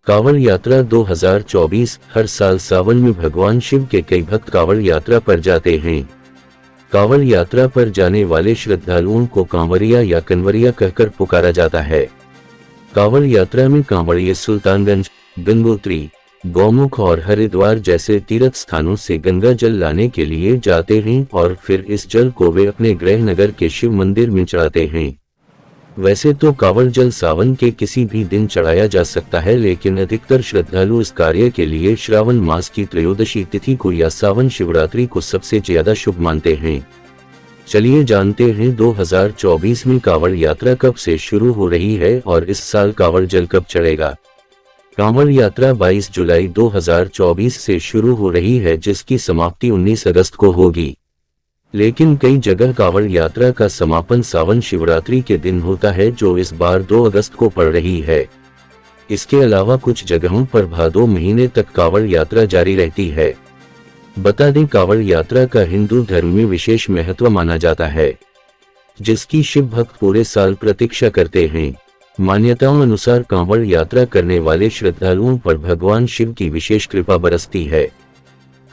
कांवड़ यात्रा 2024। हर साल सावन में भगवान शिव के कई भक्त कांवड़ यात्रा पर जाते हैं। कांवड़ यात्रा पर जाने वाले श्रद्धालुओं को कांवरिया या कन्वरिया कहकर पुकारा जाता है। कांवड़ यात्रा में कांवड़िये सुल्तानगंज, गंगोत्री, गौमुख और हरिद्वार जैसे तीर्थ स्थानों से गंगा जल लाने के लिए जाते हैं और फिर इस जल को वे अपने गृह नगर के शिव मंदिर में चढ़ाते हैं। वैसे तो कांवड़ जल सावन के किसी भी दिन चढ़ाया जा सकता है, लेकिन अधिकतर श्रद्धालु इस कार्य के लिए श्रावण मास की त्रयोदशी तिथि को या सावन शिवरात्रि को सबसे ज्यादा शुभ मानते हैं। चलिए जानते हैं 2024 में कांवड़ यात्रा कब से शुरू हो रही है और इस साल कांवड़ जल कब चढ़ेगा। कांवड़ यात्रा 22 जुलाई 2024 से शुरू हो रही है, जिसकी समाप्ति 19 अगस्त को होगी। लेकिन कई जगह कांवड़ यात्रा का समापन सावन शिवरात्रि के दिन होता है, जो इस बार 2 अगस्त को पड़ रही है। इसके अलावा कुछ जगहों पर भादो महीने तक कांवड़ यात्रा जारी रहती है। बता दें, कांवड़ यात्रा का हिंदू धर्म में विशेष महत्व माना जाता है, जिसकी शिव भक्त पूरे साल प्रतीक्षा करते हैं। मान्यताओं अनुसार कांवड़ यात्रा करने वाले श्रद्धालुओं पर भगवान शिव की विशेष कृपा बरसती है।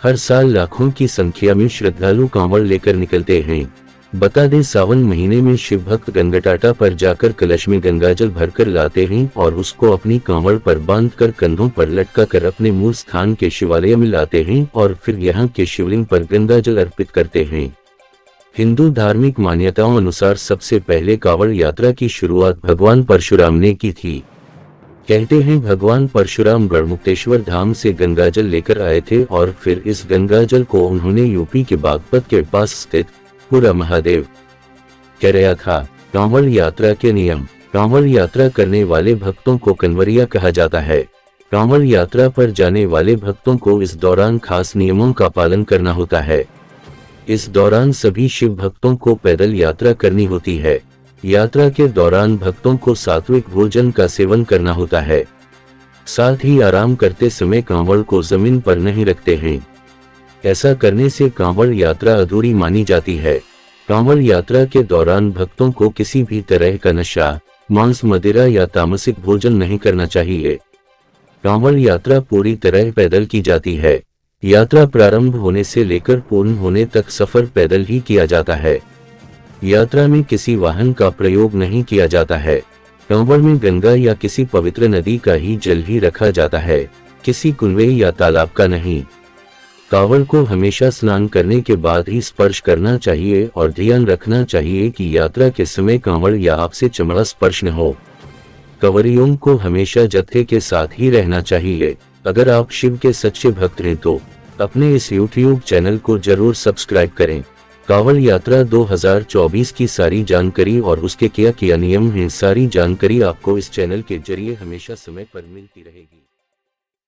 हर साल लाखों की संख्या में श्रद्धालु कांवड़ लेकर निकलते हैं। बता दें, सावन महीने में शिव भक्त गंगटाटा पर जाकर कलश में गंगाजल भरकर लाते हैं और उसको अपनी कांवड़ पर बांधकर कंधों पर लटका कर अपने मूल स्थान के शिवालय में लाते हैं और फिर यहाँ के शिवलिंग पर गंगाजल अर्पित करते हैं। हिंदू धार्मिक मान्यताओं अनुसार सबसे पहले कांवड़ यात्रा की शुरुआत भगवान परशुराम ने की थी। कहते हैं भगवान परशुराम गढ़मुक्तेश्वर धाम से गंगाजल लेकर आए थे और फिर इस गंगाजल को उन्होंने यूपी के बागपत के पास स्थित पूरा महादेव कराया था। कांवड़ यात्रा के नियम। कांवड़ यात्रा करने वाले भक्तों को कन्वरिया कहा जाता है। कांवड़ यात्रा पर जाने वाले भक्तों को इस दौरान खास नियमों का पालन करना होता है। इस दौरान सभी शिव भक्तों को पैदल यात्रा करनी होती है। यात्रा के दौरान भक्तों को सात्विक भोजन का सेवन करना होता है। साथ ही आराम करते समय कांवड़ को जमीन पर नहीं रखते हैं। ऐसा करने से कांवड़ यात्रा अधूरी मानी जाती है। कांवड़ यात्रा के दौरान भक्तों को किसी भी तरह का नशा, मांस, मदिरा या तामसिक भोजन नहीं करना चाहिए। कांवड़ यात्रा पूरी तरह पैदल की जाती है। यात्रा प्रारंभ होने से लेकर पूर्ण होने तक सफर पैदल ही किया जाता है। यात्रा में किसी वाहन का प्रयोग नहीं किया जाता है। कांवड़ में गंगा या किसी पवित्र नदी का ही जल ही रखा जाता है, किसी कुएं या तालाब का नहीं। कांवड़ को हमेशा स्नान करने के बाद ही स्पर्श करना चाहिए और ध्यान रखना चाहिए कि यात्रा के समय कांवड़ या आपसे चमड़ा स्पर्श न हो। कांवड़ियों को हमेशा जत्थे के साथ ही रहना चाहिए। अगर आप शिव के सच्चे भक्त हैं तो अपने इस YouTube चैनल को जरूर सब्सक्राइब करें। कांवड़ यात्रा 2024 की सारी जानकारी और उसके क्या क्या नियम हैं, सारी जानकारी आपको इस चैनल के जरिए हमेशा समय पर मिलती रहेगी।